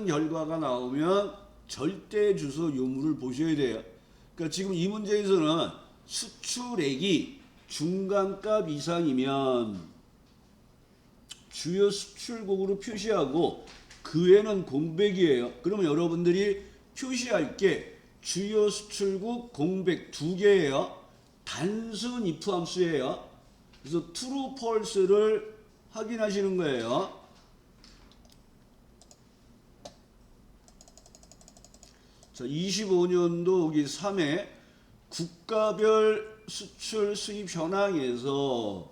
같은 결과가 나오면 절대 주소 유무를 보셔야 돼요. 그러니까 지금 이 문제에서는 수출액이 중간값 이상이면 주요 수출국으로 표시하고 그 외는 공백이에요. 그러면 여러분들이 표시할 게 주요 수출국 공백 두 개예요. 단순 if 함수예요. 그래서 true, false를 확인하시는 거예요. 자, 25년도 여기 3회 국가별 수출 수입 현황에서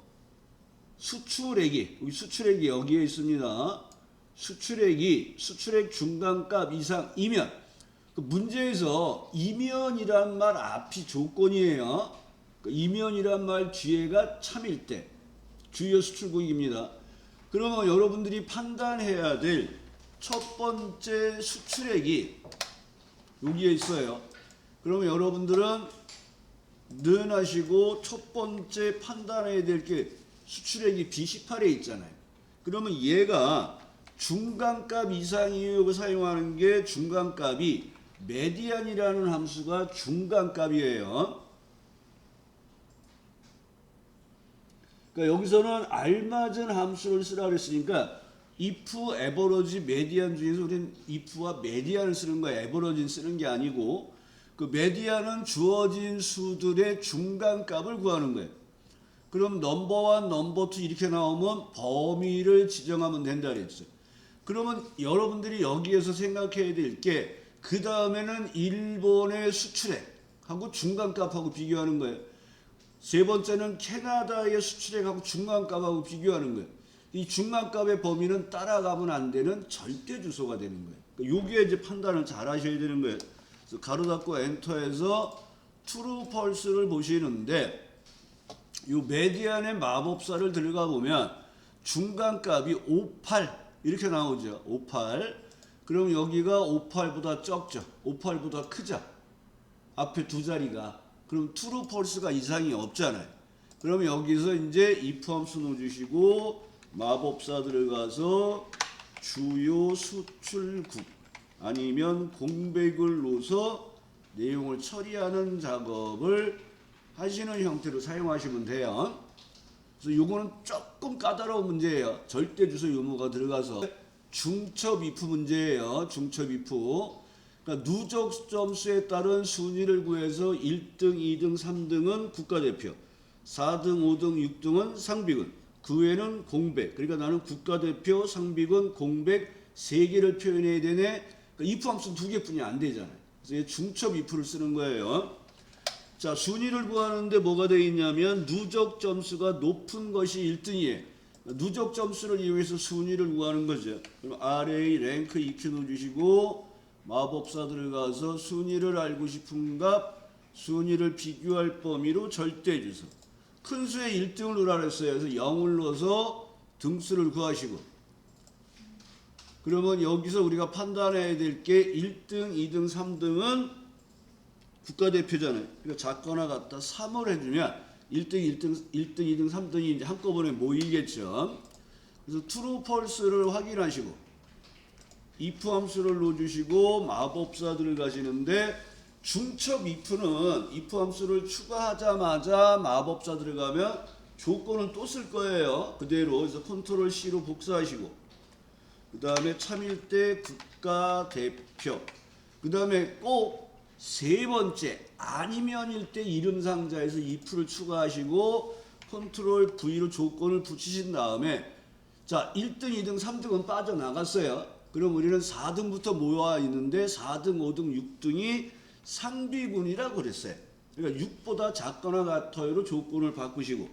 수출액이, 수출액이 여기에 있습니다. 수출액 중간값 이상이면, 그 문제에서 이면이란 말 앞이 조건이에요. 그 이면이란 말 뒤에가 참일 때 주요 수출국입니다. 그러면 여러분들이 판단해야 될 첫 번째 수출액이 여기에 있어요. 그러면 여러분들은 는 하시고 첫 번째 판단해야 될 게 수출액이 B18에 있잖아요. 그러면 얘가 중간값 이상이요 사용하는 게 중간값이 메디안이라는 함수가 중간값이에요. 그러니까 여기서는 알맞은 함수를 쓰라 그랬으니까 if, average, median 중에서 우리는 if와 median을 쓰는 거야. average는 쓰는 게 아니고 그 median은 주어진 수들의 중간값을 구하는 거예요. 그럼 넘버 1, 넘버 2 이렇게 나오면 범위를 지정하면 된다 그랬어요. 그러면 여러분들이 여기에서 생각해야 될 게 그 다음에는 일본의 수출액하고 중간값하고 비교하는 거예요. 세 번째는 캐나다의 수출액하고 중간값하고 비교하는 거예요. 이 중간값의 범위는 따라가면 안 되는 절대 주소가 되는 거예요. 그러니까 여기에 이제 판단을 잘 하셔야 되는 거예요. 그래서 가로 닫고 엔터해서 true, false를 보시는데 이 메디안의 마법사를 들어가 보면 중간값이 58 이렇게 나오죠. 58. 그럼 여기가 58보다 적죠. 58보다 크죠. 앞에 두 자리가. 그럼 true, false가 이상이 없잖아요. 그럼 여기서 이제 if 함수 넣어주시고 마법사 들어가서 주요 수출국 아니면 공백을 넣어서 내용을 처리하는 작업을 하시는 형태로 사용하시면 돼요. 그래서 이거는 조금 까다로운 문제예요. 절대 주소 유무가 들어가서 중첩 if 문제예요. 중첩 if. 그러니까 누적 점수에 따른 순위를 구해서 1등, 2등, 3등은 국가대표, 4등, 5등, 6등은 상비군, 그 외에는 공백. 그러니까 나는 국가대표, 상비군, 공백 3개를 표현해야 되네. 그러니까 if 함수는 2개뿐이 안 되잖아요. 그래서 중첩 if를 쓰는 거예요. 자, 순위를 구하는데 뭐가 되어 있냐면 누적 점수가 높은 것이 1등이에요. 누적 점수를 이용해서 순위를 구하는 거죠. 그럼 RA, 랭크, EQ 넣어주시고 마법사 들어가서 순위를 알고 싶은 값, 순위를 비교할 범위로 절대 주소. 큰 수의 1등을 넣으라 그랬어요. 그래서 0을 넣어서 등수를 구하시고. 그러면 여기서 우리가 판단해야 될 게 1등, 2등, 3등은 국가대표잖아요. 그러니까 작거나 같다 3을 해주면 1등, 2등, 3등이 이제 한꺼번에 모이겠죠. 그래서 true, false를 확인하시고 if 함수를 넣어주시고 마법사 들어가시는데 중첩 if는 if 함수를 추가하자마자 마법사 들어가면 조건을 또 쓸 거예요. 그대로. 그래서 컨트롤 C로 복사하시고 그 다음에 참일 때 국가대표 그 다음에 꼭 세 번째 아니면일 때 이름 상자에서 if를 추가하시고 컨트롤 V로 조건을 붙이신 다음에 자 1등, 2등, 3등은 빠져나갔어요. 그럼 우리는 4등부터 모여 있는데 4등, 5등, 6등이 상비군이라고 그랬어요. 그러니까 6보다 작거나 같아요로 조건을 바꾸시고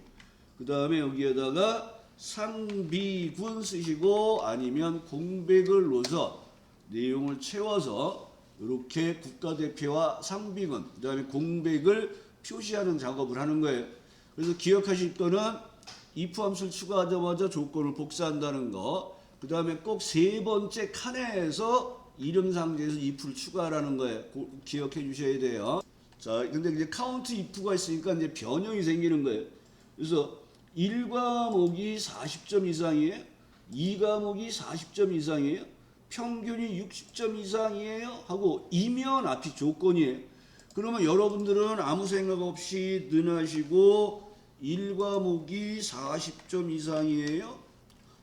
그 다음에 여기에다가 상비군 쓰시고 아니면 공백을 넣어서 내용을 채워서 이렇게 국가대표와 상비군 그 다음에 공백을 표시하는 작업을 하는 거예요. 그래서 기억하실 거는 if 함수를 추가하자마자 조건을 복사한다는 거 그 다음에 꼭 세 번째 칸에서 이름 상자에서 if를 추가하라는 거예요. 기억해 주셔야 돼요. 자, 근데 이제 카운트 if가 있으니까 이제 변형이 생기는 거예요. 그래서 1과목이 40점 이상이에요. 2과목이 40점 이상이에요. 평균이 60점 이상이에요 하고 이면 앞이 조건이에요. 그러면 여러분들은 아무 생각 없이 능하시고 1과목이 40점 이상이에요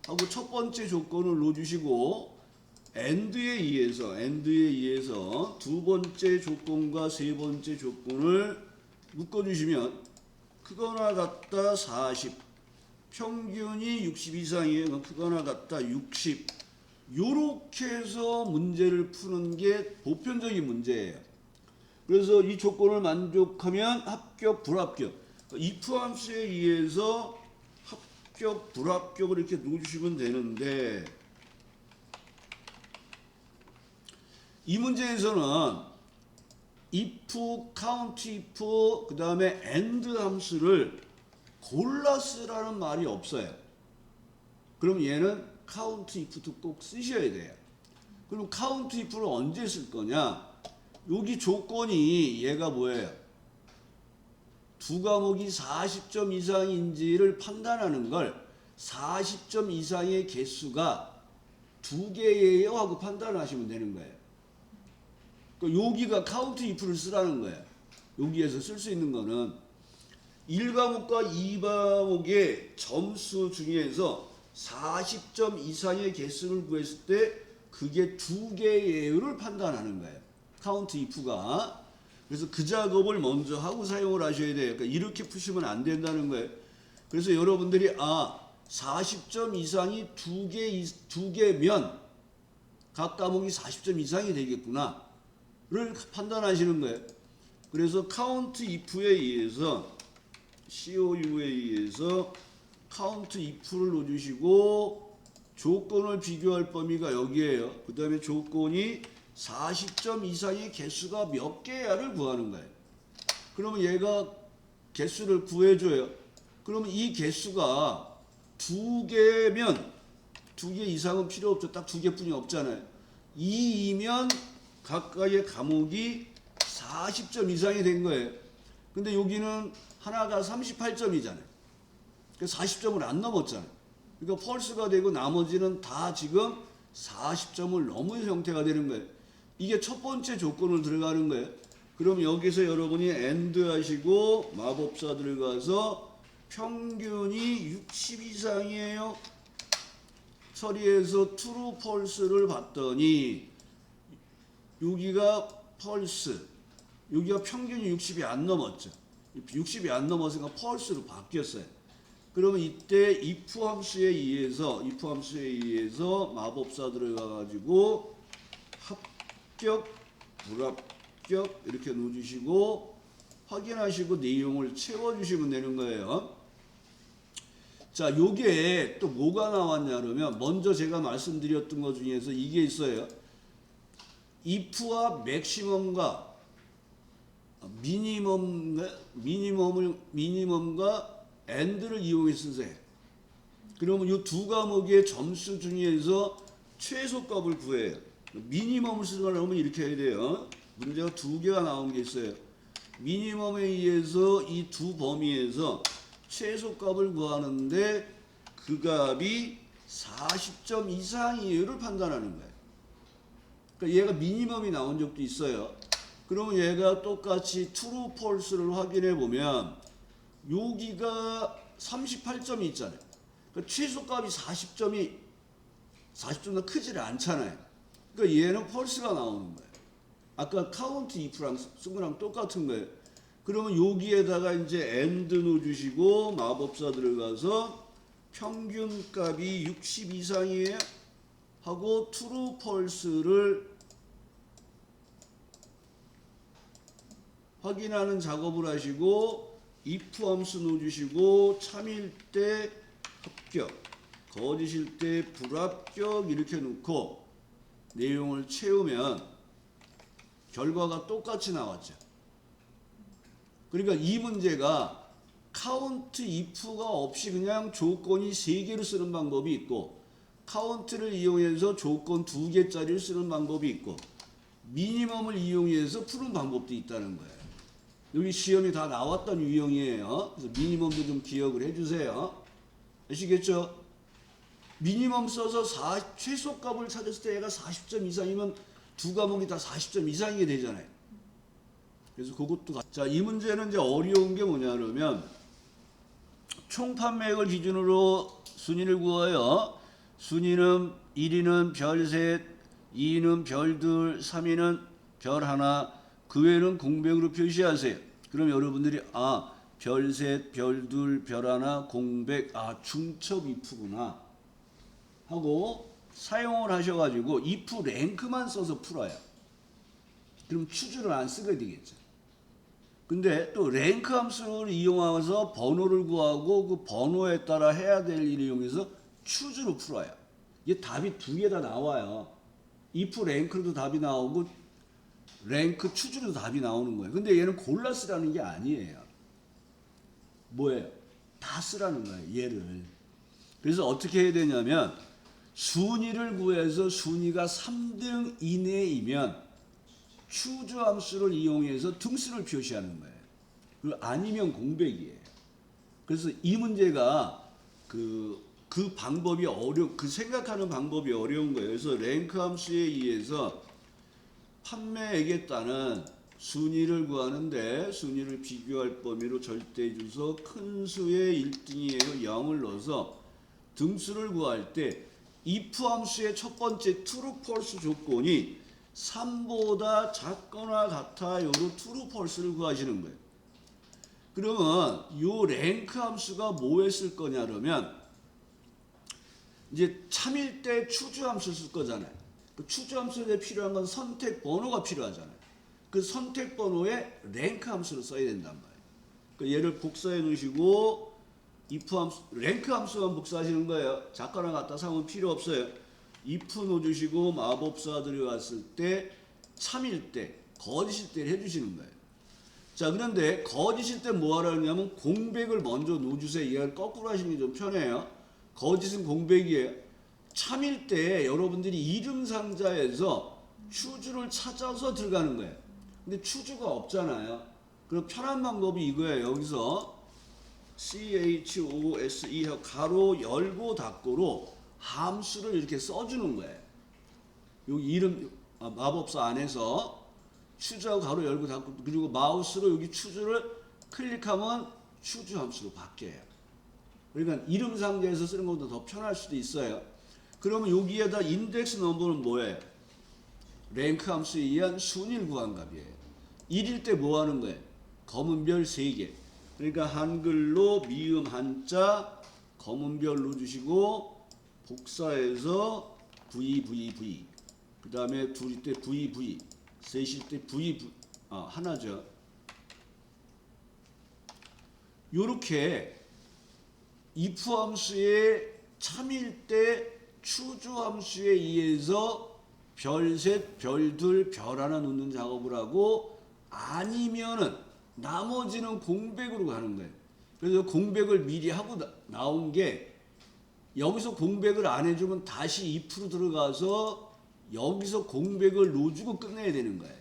하고 첫 번째 조건을 넣어주시고 AND에 의해서 두 번째 조건과 세 번째 조건을 묶어주시면 크거나 같다 40, 평균이 60 이상이에요. 그럼 크거나 같다 60. 요렇게 해서 문제를 푸는 게 보편적인 문제예요. 그래서 이 조건을 만족하면 합격, 불합격. if 함수에 의해서 합격, 불합격을 이렇게 놓으시면 되는데 이 문제에서는 if, count if, 그 다음에 and 함수를 골라 쓰라는 말이 없어요. 그럼 얘는 count if도 꼭 쓰셔야 돼요. 그럼 count if를 언제 쓸 거냐? 여기 조건이 얘가 뭐예요? 두 과목이 40점 이상인지를 판단하는 걸 40점 이상의 개수가 두 개예요 하고 판단하시면 되는 거예요. 여기가 count if를 쓰라는 거예요. 여기에서 쓸 수 있는 거는 1과목과 2과목의 점수 중에서 40점 이상의 개수를 구했을 때 그게 두 개예요를 판단하는 거예요. count if가. 그래서 그 작업을 먼저 하고 사용을 하셔야 돼요. 그러니까 이렇게 푸시면 안 된다는 거예요. 그래서 여러분들이 40점 이상이 두 개면 각 과목이 40점 이상이 되겠구나 를 판단하시는 거예요. 그래서 count if에 의해서 COU에 의해서 count if를 넣어주시고 조건을 비교할 범위가 여기에요. 그 다음에 조건이 40점 이상의 개수가 몇 개야를 구하는 거예요. 그러면 얘가 개수를 구해줘요. 그러면 이 개수가 두 개면 두 개 이상은 필요 없죠. 딱 두 개뿐이 없잖아요. 2이면 각각의 과목이 40점 이상이 된 거예요. 근데 여기는 하나가 38점이잖아요. 40점을 안 넘었잖아요. 그러니까 펄스가 되고 나머지는 다 지금 40점을 넘은 형태가 되는 거예요. 이게 첫 번째 조건을 들어가는 거예요. 그럼 여기서 여러분이 AND 하시고 마법사 들어가서 평균이 60 이상이에요. 처리해서 true, false를 봤더니 여기가 펄스, 여기가 평균이 60이 안 넘었죠. 60이 안 넘었으니까 펄스로 바뀌었어요. 그러면 이때 if 함수에 의해서 마법사 들어가가지고 합격, 불합격 이렇게 넣어주시고 확인하시고 내용을 채워주시면 되는 거예요. 자, 요게 또 뭐가 나왔냐 그러면 먼저 제가 말씀드렸던 것 중에서 이게 있어요. if와 맥시멈과 미니멈과 and를 이용해서 쓰세요. 그러면 이 두 과목의 점수 중에서 최소값을 구해요. 미니멈을 쓰려면 이렇게 해야 돼요. 문제가 두 개가 나온 게 있어요. 미니멈에 의해서 이 두 범위에서 최소값을 구하는데 그 값이 40점 이상이에요를 판단하는 거예요. 그러니까 얘가 미니멈이 나온 적도 있어요. 그러면 얘가 똑같이 true, false를 확인해 보면 여기가 38점이 있잖아요. 그러니까 최소값이 40점보다 크지를 않잖아요. 그러니까 얘는 false가 나오는 거예요. 아까 count if랑 쓴 거랑 똑같은 거예요. 그러면 여기에다가 이제 and 넣어주시고 마법사 들어가서 평균값이 60 이상이에요 하고 true, false를 확인하는 작업을 하시고 if 함수 넣어주시고 참일 때 합격, 거짓일 때 불합격 이렇게 놓고 내용을 채우면 결과가 똑같이 나왔죠. 그러니까 이 문제가 count if가 없이 그냥 조건이 3개를 쓰는 방법이 있고 count를 이용해서 조건 2개짜리를 쓰는 방법이 있고 미니멈을 이용해서 푸는 방법도 있다는 거예요. 여기 시험이 다 나왔던 유형이에요. 그래서 미니멈도 좀 기억을 해주세요. 아시겠죠? 미니멈 써서 최소값을 찾았을 때 얘가 40점 이상이면 두 과목이 다 40점 이상이 되잖아요. 그래서 그것도 자, 이 문제는 이제 어려운 게 뭐냐 그러면 총 판매액을 기준으로 순위를 구하여 순위는 1위는 별셋, 2위는 별둘, 3위는 별하나, 그 외에는 공백으로 표시하세요. 그럼 여러분들이 별셋, 별둘, 별하나, 공백, 중첩 if구나 하고 사용을 하셔가지고 if 랭크만 써서 풀어요. 그럼 추주를 안 쓰게 되겠죠. 근데 또 랭크 함수를 이용해서 번호를 구하고 그 번호에 따라 해야 될 일을 이용해서 추주로 풀어요. 이게 답이 두 개 다 나와요. if 랭크로도 답이 나오고 랭크 추주로도 답이 나오는 거예요. 근데 얘는 골라 쓰라는 게 아니에요. 뭐예요? 다 쓰라는 거예요. 얘를. 그래서 어떻게 해야 되냐면 순위를 구해서 순위가 3등 이내이면 추주 함수를 이용해서 등수를 표시하는 거예요. 그리고 아니면 공백이에요. 그래서 이 문제가 그 방법이 그 생각하는 방법이 어려운 거예요. 그래서 랭크 함수에 의해서 판매액에 따른 순위를 구하는데 순위를 비교할 범위로 절대 주소 큰 수의 1등이에요. 0을 넣어서 등수를 구할 때 if 함수의 첫 번째 true false 조건이 3보다 작거나 같아요로 true false를 구하시는 거예요. 그러면 요 랭크 함수가 뭐 했을 거냐 그러면 이제 참일 때 추주 함수 쓸 거잖아요. 그 추주 함수에 필요한 건 선택 번호가 필요하잖아요. 그 선택 번호에 랭크 함수를 써야 된단 말이에요. 그 얘를 복사해 놓으시고 if 함수, 랭크 함수만 복사하시는 거예요. 작거나 같다 상은 필요 없어요. if 넣어주시고 마법사 들어갔을 때 참일 때 거짓일 때 해주시는 거예요. 자, 그런데 거짓일 때 뭐 하라냐면 공백을 먼저 넣어주세요. 이걸 거꾸로 하시는 게 좀 편해요. 거짓은 공백이에요. 참일 때 여러분들이 이름 상자에서 추주를 찾아서 들어가는 거예요. 근데 추주가 없잖아요. 그럼 편한 방법이 이거예요. 여기서 CHOSE 가로 열고 닫고로 함수를 이렇게 써주는 거예요. 여기 이름 마법사 안에서 추주하고 가로 열고 닫고 그리고 마우스로 여기 추주를 클릭하면 추주 함수로 바뀌어요. 그러니까 이름 상자에서 쓰는 것보다 더 편할 수도 있어요. 그러면 여기에다 인덱스 넘버는 뭐예요? 랭크 함수에 의한 순위를 구한 값이에요. 1일 때 뭐 하는 거예요? 검은 별 3개. 그러니까 한글로 미음 한자 검은 별 넣어주시고 복사해서 VVV 그 다음에 둘일 때 VV 셋일 때 VV 하나죠. 요렇게 if 함수의 참일 때 추주 함수에 의해서 별셋, 별둘, 별하나 넣는 작업을 하고 아니면은 나머지는 공백으로 가는 거예요. 그래서 공백을 미리 하고 나온 게 여기서 공백을 안 해주면 다시 if로 들어가서 여기서 공백을 넣어주고 끝내야 되는 거예요.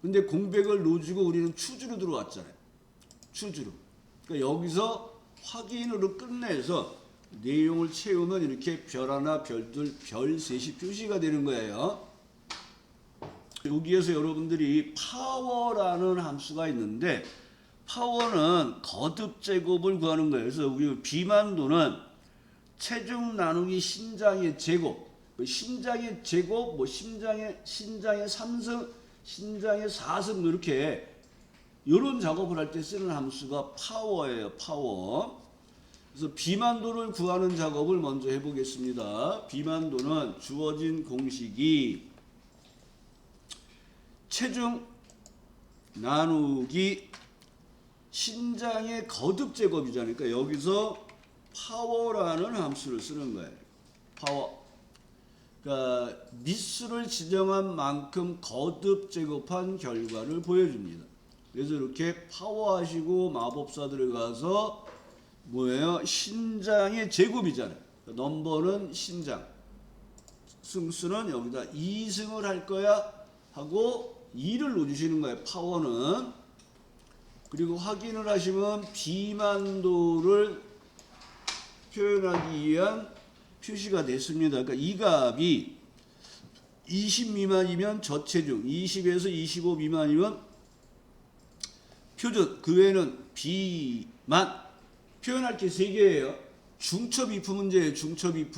근데 공백을 넣어주고 우리는 추주로 들어왔잖아요. 추주로. 그러니까 여기서 확인으로 끝내서 내용을 채우면 이렇게 별 하나, 별둘, 별 셋이 표시가 되는 거예요. 여기에서 여러분들이 파워라는 함수가 있는데 파워는 거듭 제곱을 구하는 거예요. 그래서 우리 비만도는 체중 나누기 신장의 제곱, 신장의 제곱, 신장의 3승, 신장의 4승 이렇게 이런 작업을 할 때 쓰는 함수가 파워예요. 파워. 그래서 비만도를 구하는 작업을 먼저 해보겠습니다. 비만도는 주어진 공식이 체중 나누기 신장의 거듭 제곱이잖아요. 그러니까 여기서 파워라는 함수를 쓰는 거예요. 파워. 그러니까 미수를 지정한 만큼 거듭 제곱한 결과를 보여줍니다. 그래서 이렇게 파워하시고 마법사 들어가서 뭐예요? 신장의 제곱이잖아요. 그러니까 넘버는 신장. 승수는 여기다 2승을 할 거야 하고 2를 넣어주시는 거예요. 파워는. 그리고 확인을 하시면 비만도를 표현하기 위한 표시가 됐습니다. 그러니까 이 값이 20 미만이면 저체중, 20에서 25 미만이면 표준, 그 외에는 비만. 표현할 게 3개예요. 중첩 if 문제예요. 중첩 if.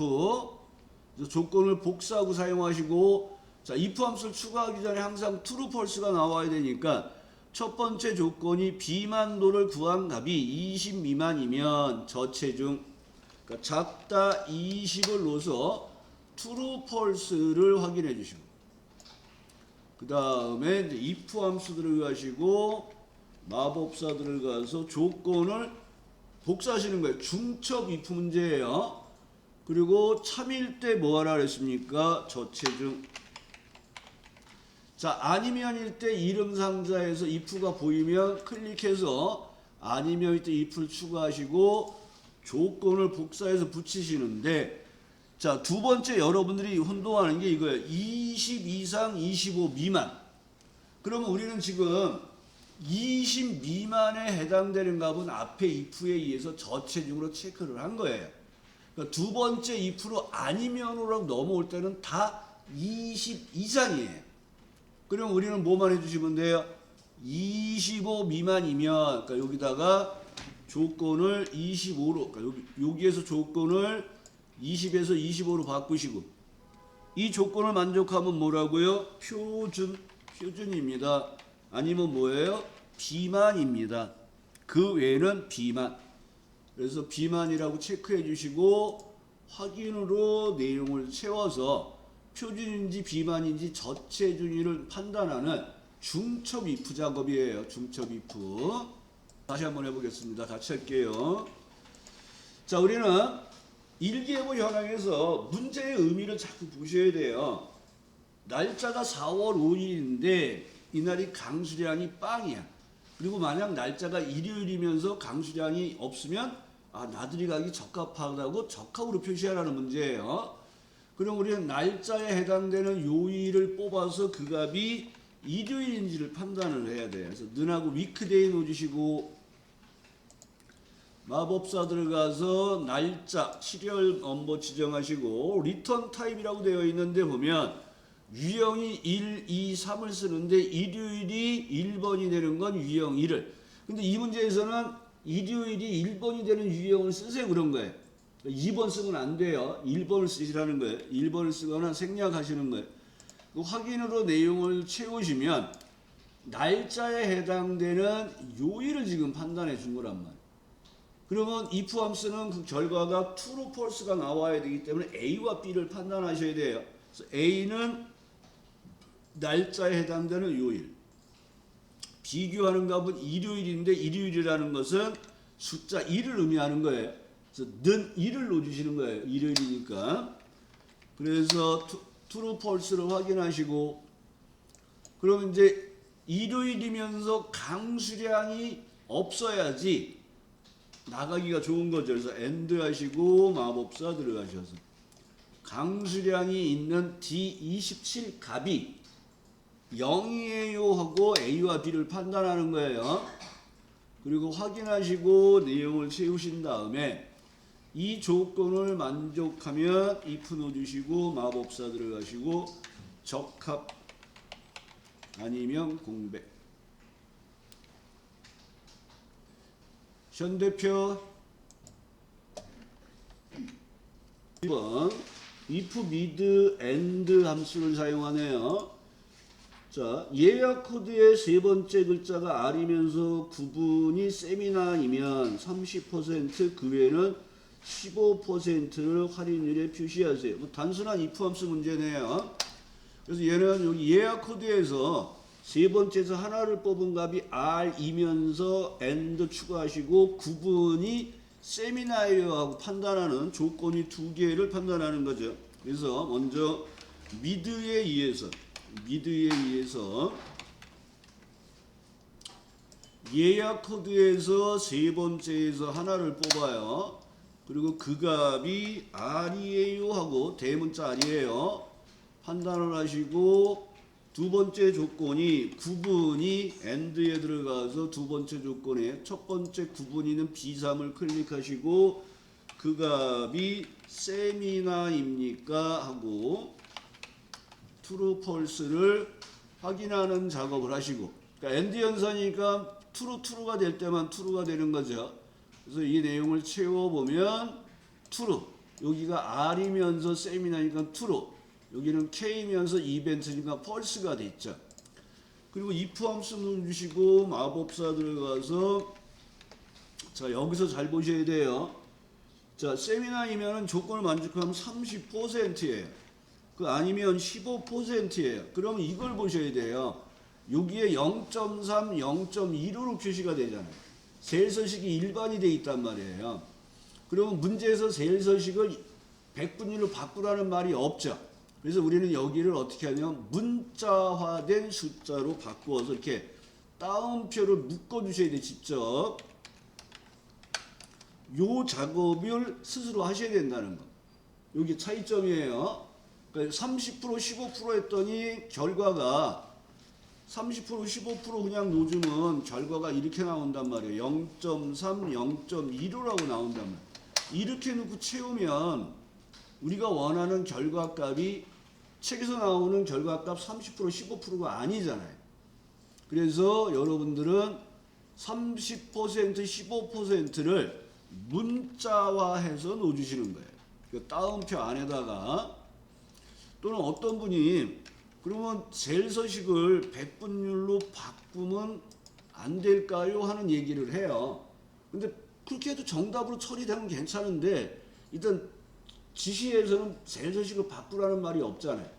조건을 복사하고 사용하시고, 자, if 함수를 추가하기 전에 항상 true, false가 나와야 되니까 첫 번째 조건이 비만도를 구한 값이 20 미만이면 저체중, 그러니까 작다 20을 넣어서 true, false를 확인해 주시고, 그 다음에 if 함수 들어가시고 마법사 들어가서 조건을 복사하시는 거예요. 중첩 if 문제예요. 그리고 참일 때 뭐 하라 그랬습니까? 저체중. 자, 아니면일 때 이름 상자에서 if가 보이면 클릭해서 아니면일 때 if를 추가하시고 조건을 복사해서 붙이시는데, 자, 두 번째 여러분들이 혼동하는 게 이거예요. 20 이상 25 미만. 그러면 우리는 지금 20 미만에 해당되는 값은 앞에 if에 의해서 저체중으로 체크를 한 거예요. 그러니까 두 번째 if로 아니면으로 넘어올 때는 다 20 이상이에요. 그럼 우리는 뭐만 해주시면 돼요? 25 미만이면, 그러니까 여기다가 조건을 25로, 그러니까 여기에서 조건을 20에서 25로 바꾸시고, 이 조건을 만족하면 뭐라고요? 표준입니다. 아니면 뭐예요? 비만입니다. 그 외에는 비만. 그래서 비만이라고 체크해 주시고 확인으로 내용을 채워서 표준인지 비만인지 저체중을 판단하는 중첩 if 작업이에요. 중첩 if. 다시 한번 해보겠습니다. 같이 할게요. 자, 우리는 일기예보 현황에서 문제의 의미를 자꾸 보셔야 돼요. 날짜가 4월 5일인데 이날이 강수량이 빵이야. 그리고 만약 날짜가 일요일이면서 강수량이 없으면 나들이 가기 적합하다고 적합으로 표시하라는 문제예요. 그럼 우리는 날짜에 해당되는 요일을 뽑아서 그 값이 일요일인지를 판단을 해야 돼요. 그래서 는하고 위크데이 넣어주시고 마법사 들어가서 날짜, 시리얼 넘버 지정하시고 리턴 타입이라고 되어 있는데 보면 유형이 1, 2, 3을 쓰는데 일요일이 1번이 되는 건 유형 1을. 근데 이 문제에서는 일요일이 1번이 되는 유형을 쓰세요 그런 거예요. 2번 쓰면 안 돼요. 1번을 쓰시라는 거예요. 1번을 쓰거나 생략하시는 거예요. 그 확인으로 내용을 채우시면 날짜에 해당되는 요일을 지금 판단해 준 거란 말이에요. 그러면 if 함수는 그 결과가 true, false가 나와야 되기 때문에 A와 B를 판단하셔야 돼요. 그래서 A는 날짜에 해당되는 요일. 비교하는 값은 일요일인데 일요일이라는 것은 숫자 1을 의미하는 거예요. 그래서 는 1을 넣어주시는 거예요. 일요일이니까. 그래서 true, false를 확인하시고, 그러면 이제 일요일이면서 강수량이 없어야지 나가기가 좋은 거죠. 그래서 and 하시고 마법사 들어가셔서 강수량이 있는 D27 값이 0이에요 하고 A와 B를 판단하는 거예요. 그리고 확인하시고 내용을 채우신 다음에 이 조건을 만족하면 if 넣어주시고 마법사 들어가시고 적합 아니면 공백. 현대표 1번 if, mid, and 함수를 사용하네요. 자, 예약 코드의 세 번째 글자가 R이면서 구분이 세미나이면 30%, 그 외에는 15%를 할인율에 표시하세요. 뭐 단순한 if 함수 문제네요. 그래서 얘는 여기 예약 코드에서 세 번째에서 하나를 뽑은 값이 R이면서 and 추가하시고 구분이 세미나이어 하고 판단하는 조건이 두 개를 판단하는 거죠. 그래서 먼저 mid에 의해서 예약 코드에서 세 번째에서 하나를 뽑아요. 그리고 그 값이 R이에요 하고 대문자 R이에요. 판단을 하시고 두 번째 조건이 구분이 AND에 들어가서 두 번째 조건에 첫 번째 구분이는 B3을 클릭하시고 그 값이 세미나입니까? 하고 트루 펄스를 확인하는 작업을 하시고, 그러니까 엔드 연산이니까 트루가 될 때만 트루가 되는 거죠. 그래서 이 내용을 채워보면 트루, 여기가 R이면서 세미나니까 트루, 여기는 K면서 이벤트니까 펄스가 됐죠. 그리고 if 함수 누르시고 마법사 들어가서, 자 여기서 잘 보셔야 돼요. 자 세미나이면은 조건을 만족하면 30%예요. 그 아니면 15%예요. 그러면 이걸 보셔야 돼요. 여기에 0.3, 0.15로 표시가 되잖아요. 셀서식이 일반이 돼 있단 말이에요. 그러면 문제에서 셀서식을 100분율로 바꾸라는 말이 없죠. 그래서 우리는 여기를 어떻게 하냐면 문자화된 숫자로 바꾸어서 이렇게 따옴표를 묶어주셔야 돼요. 직접. 요 작업을 스스로 하셔야 된다는 거. 여기 차이점이에요. 그러니까 30% 15% 했더니 결과가 30% 15% 그냥 놓으면 결과가 이렇게 나온단 말이에요. 0.3, 0.15라고 나온단 말이에요. 이렇게 놓고 채우면 우리가 원하는 결과값이 책에서 나오는 결과값 30% 15%가 아니잖아요. 그래서 여러분들은 30% 15%를 문자화해서 놓아주시는 거예요. 그 따옴표 안에다가. 또는 어떤 분이 그러면 셀서식을 100분율로 바꾸면 안 될까요? 하는 얘기를 해요. 근데 그렇게 해도 정답으로 처리되면 괜찮은데 일단 지시에서는 셀서식을 바꾸라는 말이 없잖아요.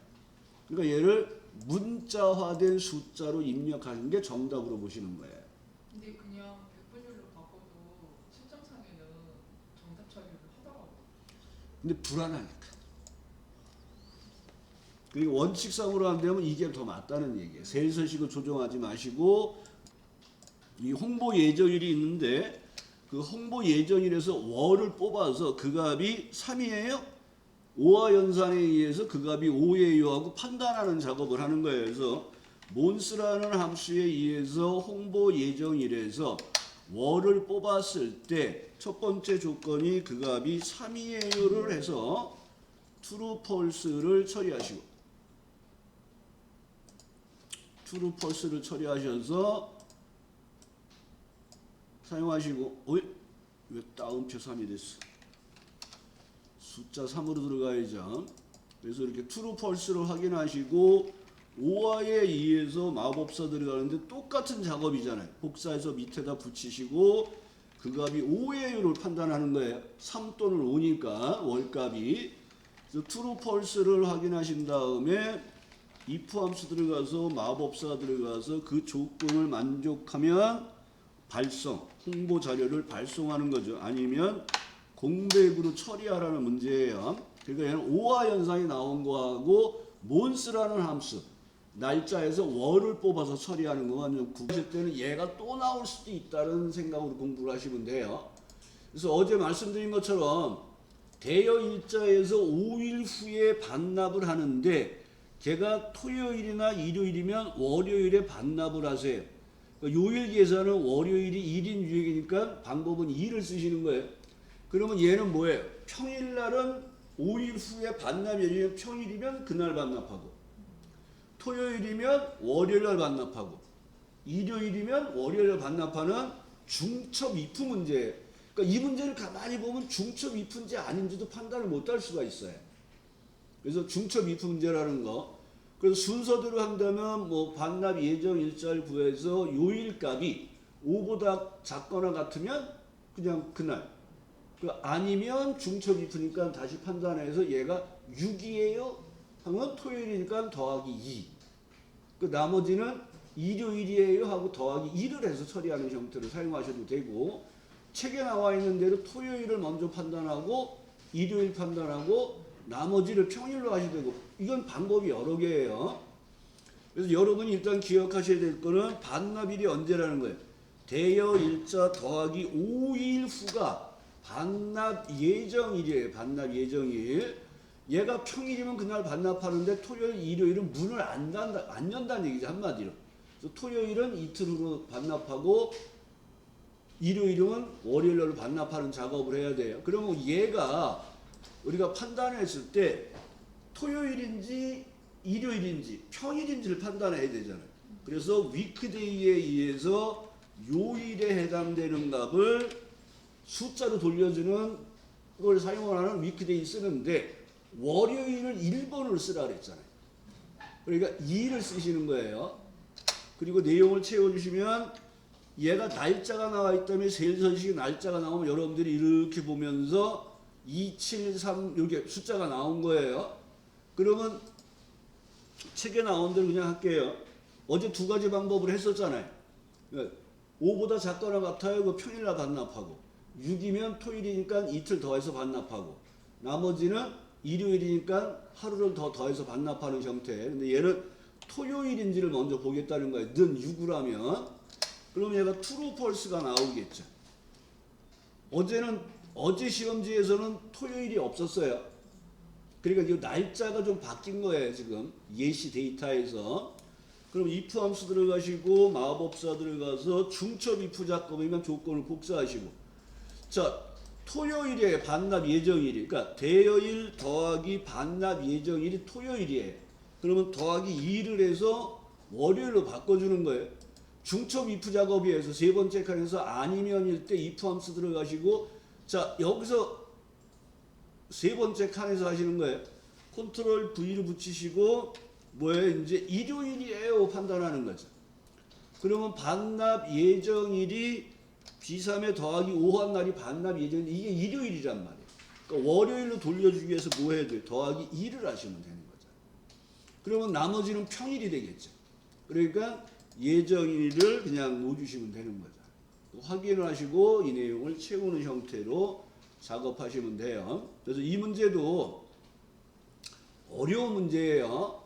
그러니까 얘를 문자화된 숫자로 입력하는 게 정답으로 보시는 거예요. 근데 그냥 100분율로 바꿔도 실정상에는 정답 처리를 하더라고요. 근데 불안하니까. 그리고 원칙상으로 한다면 이게 더 맞다는 얘기예요. 셀서식을 조정하지 마시고 이 홍보 예정일이 있는데 그 홍보 예정일에서 월을 뽑아서 그 값이 3이에요. 5화 연산에 의해서 그 값이 5예요 하고 판단하는 작업을 하는 거예요. 그래서 몬스라는 함수에 의해서 홍보 예정일에서 월을 뽑았을 때 첫 번째 조건이 그 값이 3이에요를 해서 true false를 처리하시고 true false를 처리하셔서 사용하시고 왜 따옴표 3이 됐어? 숫자 3으로 들어가야죠. 그래서 이렇게 true false를 확인하시고 5화에 의해서 마법사 들어가는데 똑같은 작업이잖아요. 복사해서 밑에다 붙이시고 그 값이 5예요를 판단하는 거예요. 3 또는 5니까 월값이. 그래서 true false를 확인하신 다음에 if 함수 들어가서 마법사 들어가서 그 조건을 만족하면 발송, 홍보 자료를 발송하는 거죠. 아니면 공백으로 처리하라는 문제예요. 그러니까 얘는 5화 연산이 나온 거하고 몬스라는 함수, 날짜에서 월을 뽑아서 처리하는 것만 좀 구하실 때는 얘가 또 나올 수도 있다는 생각으로 공부를 하시면 돼요. 그래서 어제 말씀드린 것처럼 대여 일자에서 5일 후에 반납을 하는데 걔가 토요일이나 일요일이면 월요일에 반납을 하세요. 그러니까 요일 계산은 월요일이 1인 유예이니까 방법은 2를 쓰시는 거예요. 그러면 얘는 뭐예요? 평일날은 5일 후에 반납이 평일이면 그날 반납하고 토요일이면 월요일날 반납하고 일요일이면 월요일날 반납하는 중첩 if 문제예요. 그러니까 이 문제를 가만히 보면 중첩 if인지 아닌지도 판단을 못할 수가 있어요. 그래서 중첩 if 문제라는 거. 그래서 순서대로 한다면 뭐 반납 예정 일자를 구해서 요일 값이 5보다 작거나 같으면 그냥 그날. 아니면 중첩 if니까 다시 판단해서 얘가 6이에요 하면 토요일이니까 더하기 2. 나머지는 일요일이에요 하고 더하기 1을 해서 처리하는 형태를 사용하셔도 되고, 책에 나와 있는 대로 토요일을 먼저 판단하고 일요일 판단하고 나머지를 평일로 하셔도 되고, 이건 방법이 여러 개예요. 그래서 여러분이 일단 기억하셔야 될 거는 반납일이 언제라는 거예요. 대여 일자 더하기 5일 후가 반납 예정일이에요. 반납 예정일. 얘가 평일이면 그날 반납하는데 토요일, 일요일은 문을 안 연다는 얘기죠. 한마디로. 그래서 토요일은 이틀 후로 반납하고 일요일이면 월요일로 반납하는 작업을 해야 돼요. 그러면 얘가 우리가 판단했을 때 토요일인지 일요일인지 평일인지를 판단해야 되잖아요. 그래서 위크데이에 의해서 요일에 해당되는 값을 숫자로 돌려주는 걸 사용하는 위크데이 쓰는데 월요일을 1번으로 쓰라 그랬잖아요. 그러니까 2를 쓰시는 거예요. 그리고 내용을 채워주시면 얘가 날짜가 나와 있다면 세일선식의 날짜가 나오면 여러분들이 이렇게 보면서 2, 7, 3 이렇게 숫자가 나온 거예요. 그러면 책에 나온 대로 그냥 할게요. 어제 두 가지 방법을 했었잖아요. 5보다 작거나 같아요. 그 평일날 반납하고 6이면 토요일이니까 이틀 더해서 반납하고 나머지는 일요일이니까 하루를 더 더해서 반납하는 형태. 근데 얘는 토요일인지를 먼저 보겠다는 거예요. 는 6이라면 그럼 얘가 true, false가 나오겠죠. 어제 시험지에서는 토요일이 없었어요. 그러니까 이 날짜가 좀 바뀐 거예요. 지금 예시 데이터에서. 그럼 if 함수 들어가시고 마법사 들어가서 중첩 if 작업이면 조건을 복사하시고 자 토요일에 반납 예정일이 그러니까 대여일 더하기 반납 예정일이 토요일이에요. 그러면 더하기 2를 해서 월요일로 바꿔주는 거예요. 중첩 if 작업이에서 세 번째 칸에서 아니면일 때 if 함수 들어가시고 자 여기서 세 번째 칸에서 하시는 거예요. 컨트롤 V를 붙이시고 뭐예요? 이제 일요일이에요 판단하는 거죠. 그러면 반납 예정일이 B3에 더하기 5한 날이 반납 예정일 이게 일요일이란 말이에요. 그러니까 월요일로 돌려주기 위해서 뭐 해야 돼요? 더하기 2를 하시면 되는 거죠. 그러면 나머지는 평일이 되겠죠. 그러니까 예정일을 그냥 놓아주시면 되는 거죠. 확인을 하시고 이 내용을 채우는 형태로 작업하시면 돼요. 그래서 이 문제도 어려운 문제예요.